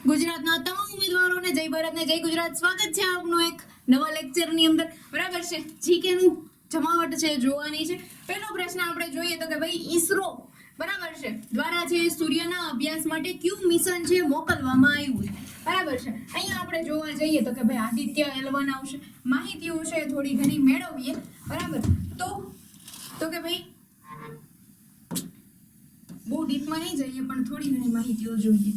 ગુજરાતના તમામ ઉમેદવારોને જય ભારત ને જય ગુજરાત. સ્વાગત છે આપનું એક નવા લેક્ચરની અંદર. બરાબર છે, જીકેનું જમાવટ છે જોવાની છે. પહેલો પ્રશ્ન આપણે જોઈએ તો કે ભાઈ ઈસરો બરાબર છે દ્વારા છે સૂર્યના અભ્યાસ માટે કયું મિશન છે મોકલવામાં આવ્યું છે. બરાબર છે, અહીંયા આપણે જોવા જઈએ તો કે ભાઈ આદિત્ય L1 આવશે. માહિતીઓ છે થોડી ઘણી મેળવીએ. બરાબર, તો કે ભાઈ બહુ ડીપમાં નહીં જઈએ પણ થોડી ઘણી માહિતીઓ જોઈએ.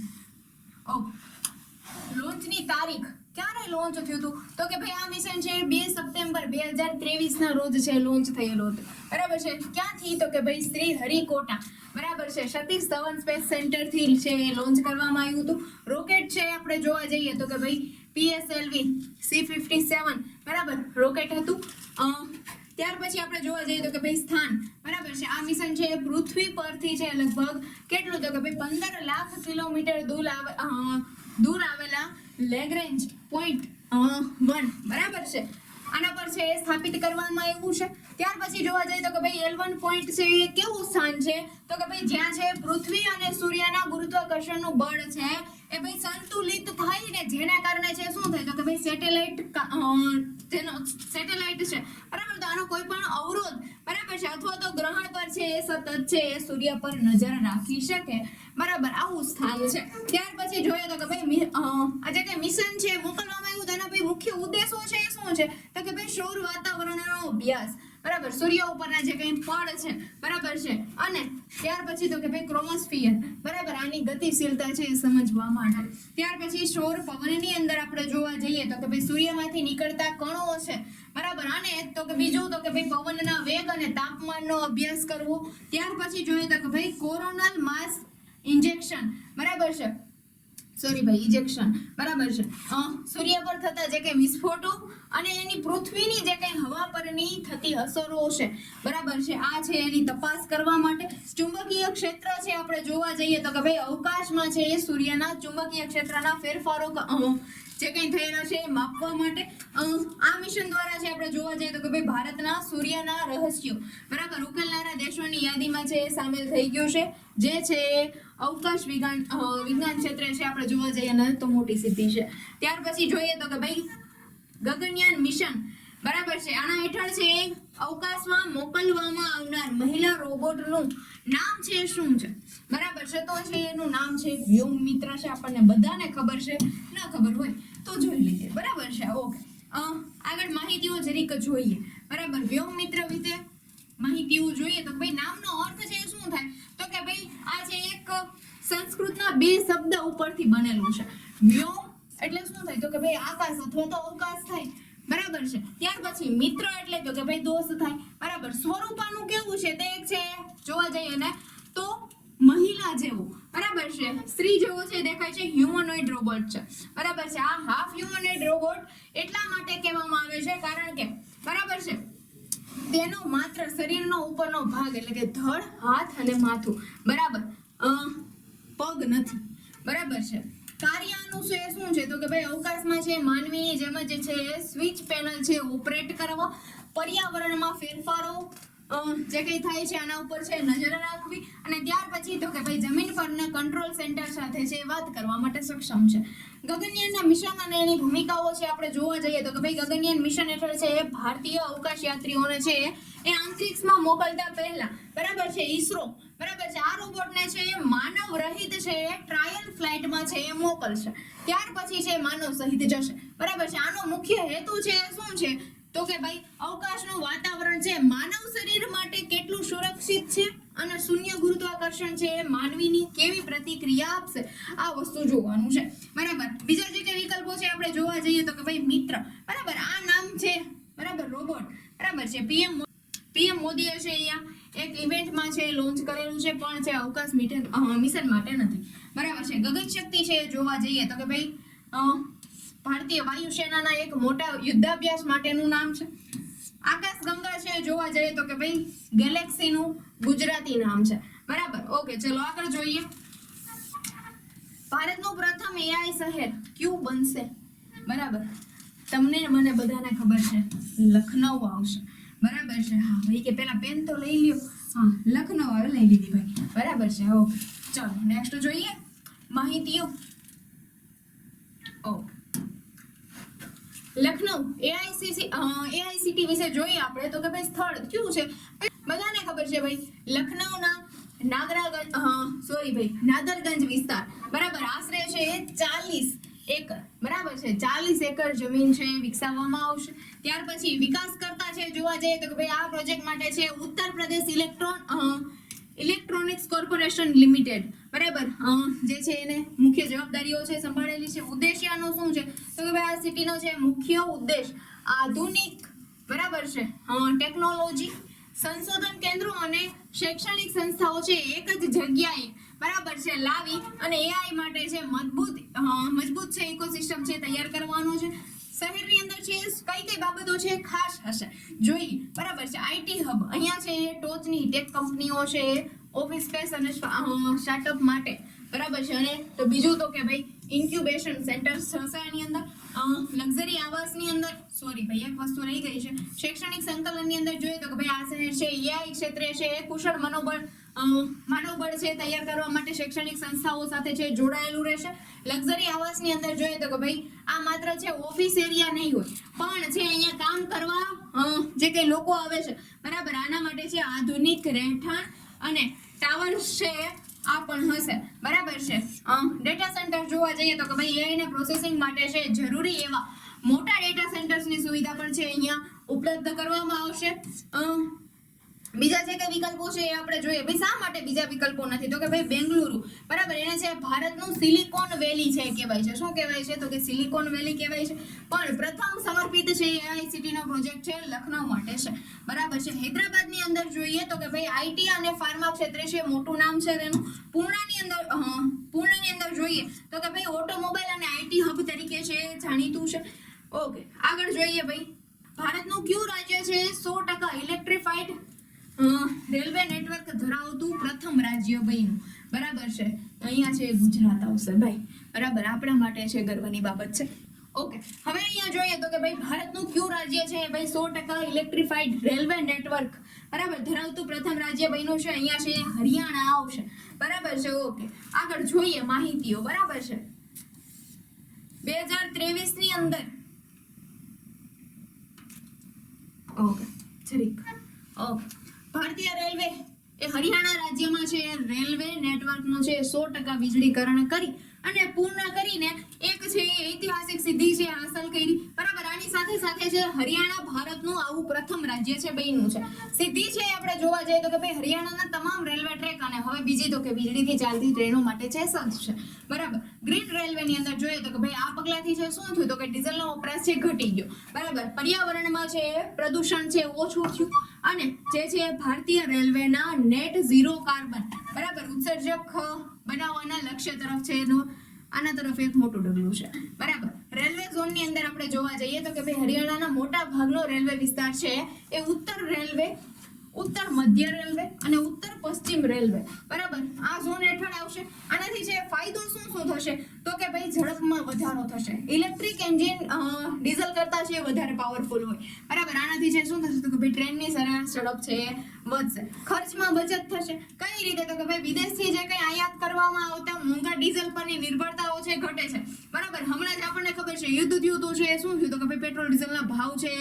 લોન્ચની તારીખ ક્યારે લોન્ચ થયું હતું તો કે ભાઈ આ મિશન છે 2 સપ્ટેમ્બર 2023 ના રોજ છે લોન્ચ થયેલું હતું. બરાબર છે, ક્યાંથી તો કે ભાઈ શ્રી હરિકોટા બરાબર છે સતીશ ધવન સ્પેસ સેન્ટર થી છે લોન્ચ કરવામાં આવ્યું હતું. રોકેટ છે આપણે જોવા જઈએ તો કે ભાઈ PSLV C57 બરાબર રોકેટ હતું. ત્યાર પછી આપણે જોવા જઈએ તો કે ભાઈ સ્થાન બરાબર છે આ મિશન છે પૃથ્વી પરથી છે લગભગ કેટલું તો કે ભાઈ 15 લાખ કિલોમીટર દૂર આવેલા લેગ્રેન્જ પોઈન્ટ 1 બરાબર છે આના પર છે સ્થાપિત કરવામાં આવ્યું છે. ત્યાર પછી જોવા જઈએ તો કે ભાઈ L1 પોઈન્ટ છે એ કેવું સ્થાન છે તો કે ભાઈ જ્યાં છે પૃથ્વી અને સૂર્યના ગુરુત્વાકર્ષણનું બળ છે એ ભાઈ સંતુલિત થાય ને જેના કારણે છે શું થાય તો કે ભાઈ સેટેલાઇટ છે બરાબર. તો આનો કોઈ પણ અવરોધ બરાબર છે અથવા તો ગ્રહણ પર છે એ સતત છે એ સૂર્ય પર નજર રાખી શકે બરાબર આવું સ્થાન છે. ત્યાર પછી જોઈએ તો કે ભાઈ આ જે કઈ મિશન છે મોકલવામાં આવ્યું તેના ભાઈ મુખ્ય ઉદ્દેશો છે એ શું છે તો કે ભાઈ સૌર વાતાવરણનો અભ્યાસ બરાબર, સૂર્ય ઉપરના જે કંઈ પડ છે બરાબર છે, અને ત્યાર પછી તો કે ભાઈ ક્રોમોસ્ફિયર બરાબર આની ગતિશીલતા છે એ સમજવા માટે. ત્યાર પછી સૌર પવનની અંદર આપણે જોવા જઈએ તો કે ભાઈ સૂર્યમાંથી નીકળતા કણો છે બરાબર, અને તો કે બીજું તો કે ભાઈ પવનના વેગ અને તાપમાનનો અભ્યાસ કરવો. ત્યાર પછી જોઈએ તો કે ભાઈ કોરોનલ માસ ઇન્જેક્શન બરાબર છે ઇજેક્શન બરાબર છે સૂર્ય પર થતા જે કઈ વિસ્ફોટો અને એની પૃથ્વીની જે કઈ હવા પરની થતી અસરો છે બરાબર છે આ છે એની તપાસ કરવા માટે. ચુંબકીય ક્ષેત્ર છે આપણે જોવા જઈએ તો કે ભાઈ અવકાશમાં છે એ સૂર્યના ચુંબકીય ક્ષેત્રના ફેરફારો જે કંઈ થયેલા છે એ માપવા માટે આ મિશન દ્વારા છે આપણે જોવા જઈએ તો કે ભાઈ ભારતના સૂર્યના રહસ્યો બરાબર ઉકેલનારા દેશોની યાદીમાં છે એ સામેલ થઈ ગયું છે. જે છે અવકાશ વિજ્ઞાન ક્ષેત્રે છે આપણે જોવા જઈએ ને તો મોટી સિદ્ધિ છે. ત્યાર પછી જોઈએ તો કે ભાઈ ગગનયાન મિશન બરાબર છે આના હેઠળ છે અવકાશમાં મોકલવામાં આવનાર મહિલા રોબોટનું નામ છે શું છે બરાબર છે તો છે એનું નામ છે વ્યોમમિત્ર છે. આપણને બધાને ખબર છે, ના ખબર હોય તો જોઈ લઈએ બરાબર છે. ઓકે, આગળ માહિતીઓ જરીક જોઈએ બરાબર. વ્યોમમિત્ર વિશે માહિતીઓ જોઈએ તો ભાઈ નામનો અર્થ છે શું થાય તો કે ભાઈ આ છે એક સંસ્કૃતના 2 શબ્દ ઉપરથી બનેલું છે. વ્યોમ એટલે શું થાય તો કે ભાઈ આકાશ અથવા તો અવકાશ થાય બરાબર છે. ત્યાર પછી મિત્ર એટલે તો કે ભાઈ દોસ્ત થાય બરાબર. સ્વરૂપાનું કેવું છે તે એક છે જોવા જઈએ ને તો મહિલા જેવો બરાબર છે, સ્ત્રી જેવો છે દેખાય છે, હ્યુમનોઇડ રોબોટ છે બરાબર છે. આ હાફ હ્યુમનોઇડ રોબોટ એટલા માટે કહેવામાં આવે છે કારણ કે બરાબર છે તેનો માત્ર શરીરનો ઉપરનો ભાગ એટલે કે ધડ, હાથ અને માથું બરાબર પગ નથી બરાબર છે. કાર્યનું છે શું છે તો કે ભાઈ અવકાશમાં છે માનવીની જેમ જ છે સ્વિચ પેનલ છે ઓપરેટ કરવા, પર્યાવરણમાં ફેરફારો જે કંઈ થાય છે આના ઉપર છે નજર રાખવી, અને ત્યાર પછી તો કે ભાઈ જમીન પરના કંટ્રોલ સેન્ટર સાથે છે વાત કરવા માટે સક્ષમ છે. ગગનયાનના મિશન અને એની ભૂમિકાઓ છે આપણે જોવા જઈએ તો કે ભાઈ ગગનયાન મિશન હેઠળ છે એ ભારતીય અવકાશ યાત્રીઓને છે એ અંતરિક્ષમાં મોકલતા પહેલા બરાબર છે ઈસરો બરાબર છે આ રોબોટને છે એ માનવ રહિત છે એ ટ્રાયલ ફ્લાઇટમાં છે એ મોકલશે. ત્યાર પછી છે માનવ સહિત જશે બરાબર છે. આનો મુખ્ય હેતુ છે શું છે તો કે ભાઈ અવકાશનું વાતાવરણ છે માનવ શરીર માટે કેટલું સુરક્ષિત છે અને શૂન્ય ગુરુત્વાકર્ષણ છે એ માનવીની કેવી પ્રતિક્રિયા આપશે આ વસ્તુ જોવાનું છે બરાબર. બીજા જે કઈ વિકલ્પો છે આપણે જોવા જઈએ તો કે ભાઈ મિત્ર બરાબર આ નામ છે બરાબર રોબોટ બરાબર છે પીએમ મોદીએ છે અહીંયા એક ઇવેન્ટમાં છે લોન્ચ કરેલું છે પણ છે અવકાશ મિશન માટે નથી બરાબર છે. ગગનશક્તિ છે જોવા જઈએ તો કે ભાઈ ભારતીય વાયુસેનાના એક મોટા યુદ્ધાભ્યાસ માટેનું નામ છે. આકાશ ગંગા છે જોવા જઈએ તો કે ભાઈ ગેલેક્સીનું ગુજરાતી નામ છે બરાબર. ઓકે, ચલો આગળ જોઈએ. ભારતનું પ્રથમ AI શહેર કયું બનશે બરાબર. તમને મને બધાને ખબર છે લખનઉ આવશે બરાબર છે. હા ભાઈ કે પેલા પેન તો લઈ લ્યો. હા લખનઉ આવે, લઈ લીધી ભાઈ બરાબર છે. ઓકે, ચલો નેક્સ્ટ જોઈએ માહિતીઓ ઓકે, લખનઉ એઆઈસીટી વિશે જોઈએ આપણે તો કે ભાઈ સ્થળ કયું છે બધાને ખબર છે ભાઈ, લખનઉના નાદરગંજ વિસ્તાર, બરાબર, આશરે છે 40 એકર, બરાબર છે, 40 એકર જમીન છે વિકસાવવામાં આવશે. ત્યાર પછી વિકાસ કરતા છે જોવા જઈએ તો કે ભાઈ આ પ્રોજેક્ટ માટે છે Uttar Pradesh electronics corporation limited, બરાબર, જે છે એને મુખ્ય જવાબદારીઓ છે સંભાળેલી છે. ઉદ્દેશ્યનો શું છે તો કે ભાઈ આ સિટીનો છે મુખ્ય ઉદ્દેશ આધુનિક, બરાબર છે, ટેકનોલોજી સંશોધન કેન્દ્રો અને શૈક્ષણિક સંસ્થાઓ છે એક જ જગ્યાએ, બરાબર છે, લાવી અને એઆઈ માટે છે મજબૂત છે ઇકોસિસ્ટમ છે તૈયાર કરવાનો છે. શહેરની અંદર છે કઈ બાબતો છે ખાસ હશે જોઈએ, બરાબર છે. આઈટી હબ, અહીંયા છે ટોચની ટેક કંપનીઓ છે ઓફિસ સ્પેસ અને સ્ટાર્ટઅપ માટે, બરાબર છે. અને તો બીજું તો કે ભાઈ ઇન્ક્યુબેશન સેન્ટર્સ હશે આની અંદર, લક્ઝરી આવાસની અંદર, સોરી ભાઈ એક વસ્તુ રહી ગઈ છે, શૈક્ષણિક સંકલનની અંદર જોઈએ તો કે ભાઈ આ શહેર છે એઆઈ ક્ષેત્રે છે કુશળ માનવબળ છે તૈયાર કરવા માટે શૈક્ષણિક સંસ્થાઓ સાથે છે જોડાયેલું રહેશે. લક્ઝરી આવાસની અંદર જોઈએ તો કે ભાઈ આ માત્ર છે ઓફિસ એરિયા નહીં હોય પણ છે અહીંયા કામ કરવા જે કઈ લોકો આવે છે, બરાબર, આના માટે છે આધુનિક રહેઠાણ અને ટાવર છે આ પણ હશે, બરાબર છે. ડેટા સેન્ટર જોવા જઈએ તો કે ભાઈ એઆઈ ને પ્રોસેસિંગ માટે છે જરૂરી એવા મોટા ડેટા સેન્ટર્સની સુવિધા પણ છે અહીંયા ઉપલબ્ધ કરવામાં આવશે. બીજા જે કઈ વિકલ્પો છે એ આપણે જોઈએ. ભાઈ શા માટે બીજા વિકલ્પો નથી તો કે ભાઈ બેંગલુરુ, બરાબર, એને છે ભારતનું સિલિકોન વેલી છે કહેવાય છે. શું કહેવાય છે તો કે સિલિકોન વેલી કહેવાય છે. પણ પ્રથમ સમર્પિત છે એઆઈસીટી નો પ્રોજેક્ટ છે લખનઉ માટે છે, બરાબર છે. હૈદરાબાદની અંદર જોઈએ તો કે ભાઈ આઈટી અને ફાર્મા ક્ષેત્રે છે મોટું નામ છે તેનું. પૂર્ણની અંદર જોઈએ તો કે ભાઈ ઓટોમોબાઈલ અને આઈટી હબ તરીકે છે જાણીતું છે. ઓકે, આગળ જોઈએ ભાઈ ભારતનું કયું રાજ્ય છે 100% ઇલેક્ટ્રિફાઈડ રેલવે નેટવર્ક ધરાવતું પ્રથમ રાજ્ય બન્યું, બરાબર છે. અહીંયા છે ગુજરાત આવશે ભાઈ, બરાબર, આપણા માટે છે ગર્વની બાબત છે. ઓકે, હવે અહીંયા જોઈએ તો કે ભાઈ ભારતનું કયું રાજ્ય છે ભાઈ 100% ઇલેક્ટ્રિફાઈડ રેલવે નેટવર્ક, બરાબર, ધરાવતું પ્રથમ રાજ્ય બન્યું છે. અહીંયા છે હરિયાણા આવશે, બરાબર છે. ઓકે, આગળ જોઈએ માહિતીઓ, બરાબર છે. 2023 ની અંદર ઓકે ભારતીય રેલવે એ હરિયાણા રાજ્યમાં છે રેલવે નેટવર્કનું છે 100% વીજળીકરણ કરી અને પૂર્ણ કરીને એક છે ઐતિહાસિક સિદ્ધિ છે હાંસલ કરી, બરાબર. આની સાથે સાથે છે હરિયાણા ભારતનું આવું પ્રથમ રાજ્ય છે બન્યું છે. સિદ્ધિ છે આપણે જોવા જઈએ તો કે ભાઈ હરિયાણાના તમામ રેલવે ટ્રેક અને હવે બીજી તો કે વીજળીથી ચાલતી ટ્રેનો માટે છે સજ્જ છે, બરાબર. ગ્રીન રેલવેની અંદર જોઈએ તો કે ભાઈ આ પગલાથી છે શું થયું તો કે ડીઝલનો વપરાશ છે ઘટી ગયો, બરાબર. પર્યાવરણમાં છે પ્રદૂષણ છે ઓછું થયું અને જે છે ભારતીય રેલવેના નેટ ઝીરો કાર્બન, બરાબર, ઉત્સર્જક બનાવવાના લક્ષ્ય તરફ છે એનો આના તરફ એક મોટું ડગલું છે, બરાબર. રેલવે ઝોનની અંદર આપણે જોવા જઈએ તો કે ભાઈ હરિયાણાના મોટા ભાગનો રેલવે વિસ્તાર છે એ ઉત્તર રેલવે, ઉત્તર મધ્ય રેલવે અને ઉત્તર પશ્ચિમ રેલવે, બરાબર, આ ઝોન હેઠળ આવશે. આનાથી છે ફાયદો શું થશે તો કે ભાઈ ઝડપમાં વધારો થશે. ઇલેક્ટ્રિક એન્જિન ડીઝલ કરતા છે વધારે પાવરફુલ હોય, બરાબર. આનાથી છે શું થશે તો કે ભાઈ ટ્રેનની સરેરાશ ઝડપ છે વધશે. ખર્ચમાં બચત થશે. કઈ રીતે તો કે ભાઈ વિદેશથી જે કંઈ આયાત કરવામાં આવતા મોંઘા ડીઝલ પરની નિર્ભરતાઓ છે ઘટે છે, બરાબર. હમણાં જ આપણને ખબર છે યુદ્ધ થયું તો છે શું થયું તો કે ભાઈ પેટ્રોલ ડીઝલના ભાવ છે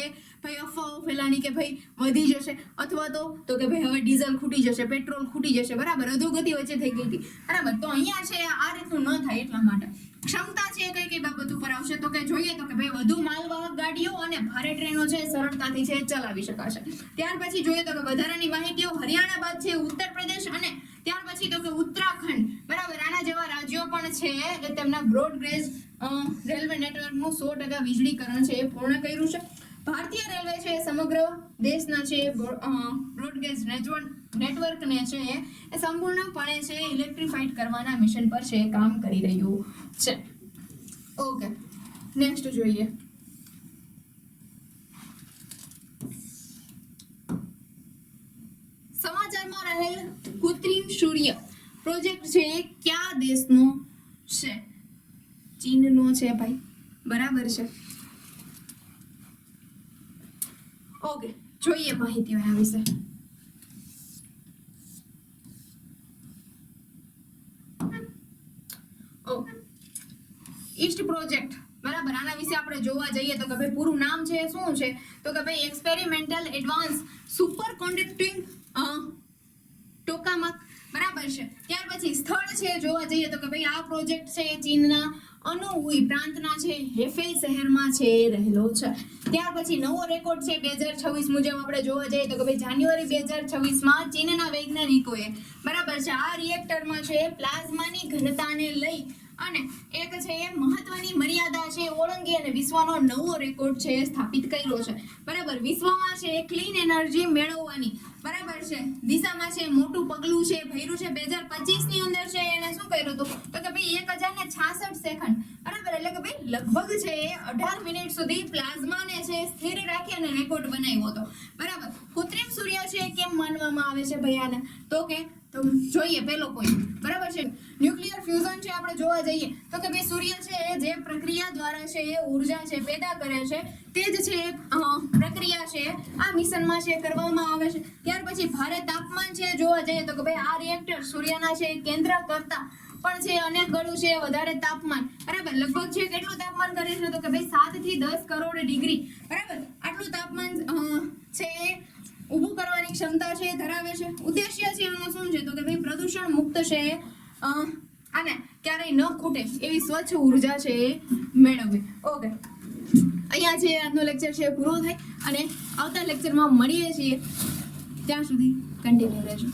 ભાઈ અફવાઓ ફેલાણી કે ભાઈ વધી જશે અથવા તો કે ભાઈ હવે ડીઝલ ખૂટી જશે, પેટ્રોલ ખૂટી જશે, બરાબર. અધોગતિ વચ્ચે થઈ ગઈ હતી, બરાબર. તો અહીંયા છે આ રીતનું ન થાય એટલા માટે ક્ષમતા છે કઈ બાબત ઉપર આવશે તો કે જોઈએ તો કે ભાઈ વધુ માલવાહક ગાડીઓ અને ભારે ટ્રેનો છે સરળતાથી છે ચલાવી શકાશે. ત્યાર પછી જોઈએ તો કે વધારાની માહિતીઓ હરિયાણા બાદ છે ઉત્તર પ્રદેશ અને ત્યાર પછી તો કે ઉત્તરાખંડ, બરાબર. આના જેવા રાજ્યો પણ છે કે તેમના બ્રોડગેજ રેલવે નેટવર્કનું 100% વીજળીકરણ છે એ પૂર્ણ કર્યું છે. ભારતીય રેલવે છે સમગ્ર દેશના છે બ્રોડગેજ નેટવર્કને છે એ સંપૂર્ણપણે છે ઇલેક્ટ્રિફાઈડ કરવાના મિશન પર છે કામ કરી રહ્યું છે. ઓકે, નેક્સ્ટ જોઈએ. સમાચારમાં રહેલ કૃત્રિમ સૂર્ય પ્રોજેક્ટ છે કયા દેશનો છે? ચીનનો છે ભાઈ, બરાબર છે. ઓકે, જોઈએ માહિતીઓ એના વિશે. ઈસ્ટ પ્રોજેક્ટ બરાબર. આના વિશે આપણે જોવા જઈએ તો કે ભાઈ પૂરું નામ છે શું છે તો કે ભાઈ એક્સપેરિમેન્ટલ એડવાન્સ સુપર કોન્ડક્ટિંગ ટોકામાક, બરાબર છે. ત્યાર પછી સ્થળ છે જોવા જઈએ તો કે ભાઈ આ પ્રોજેક્ટ છે એ ચીનના અનોહુઈ પ્રાંતના છે હેફેઈ શહેરમાં છે રહેલો છે. ત્યાર પછી નવો રેકોર્ડ છે 2026 મુજબ આપણે જોવા જઈએ તો કે ભાઈ જાન્યુઆરી 2026માં ચીનના વૈજ્ઞાનિકોએ, બરાબર છે, આ રિએક્ટરમાં છે પ્લાઝમાની ઘનતાને લઈ અને એક છે એ મહત્વની મર્યાદા છે ઓળંગી અને વિશ્વનો નવો રેકોર્ડ છે એ સ્થાપિત કર્યો છે. બરાબર. વિશ્વમાં છે ક્લીન એનર્જી મેળવવાની, બરાબર છે, દિશામાં છે મોટું પગલું છે ભર્યું છે. 2025 ની અંદર છે એને શું કર્યું હતું તો કે ભાઈ 1066 સેકન્ડ, બરાબર, એટલે કે ભાઈ લગભગ છે એ 18 મિનિટ સુધી પ્લાઝમાને છે સ્થિર રાખી અને રેકોર્ડ બનાવ્યો હતો. બરાબર. કૃત્રિમ સૂર્ય છે કેમ માનવામાં આવે છે ભાઈ આને તો કે તો જોઈએ પેલો પોઈન્ટ, બરાબર છે, ન્યુક્લિયર ફ્યુઝન છે આપણે જોવા જઈએ તો કે ભાઈ સૂર્ય છે એ જે પ્રક્રિયા દ્વારા છે એ ઉર્જા છે પેદા કરે છે તે જ છે પ્રક્રિયા છે આ મિશનમાં છે કરવામાં આવે છે. ત્યાર પછી ભારે તાપમાન છે જોવા જઈએ તો કે ભાઈ આ રિએક્ટર સૂર્યના છે કેન્દ્ર કરતા પણ છે અનેક ગણું છે વધારે તાપમાન, બરાબર, લગભગ છે કેટલું તાપમાન કરે છે તો કે ભાઈ 7 થી 10 કરોડ ડિગ્રી, બરાબર, આટલું તાપમાન છે ઊભું કરવાની ક્ષમતા છે ધરાવે છે. ઉદ્દેશ્ય છે એનો શું છે તો કે ભાઈ પ્રદૂષણ મુક્ત છે અને ક્યારેય ન ખૂટે એવી સ્વચ્છ ઉર્જા છે એ મેળવવી. ઓકે, અહીંયા છે આજનો લેક્ચર છે પૂરો થાય અને આવતા લેક્ચરમાં મળીએ છીએ. ત્યાં સુધી કન્ટિન્યુ રહેજો.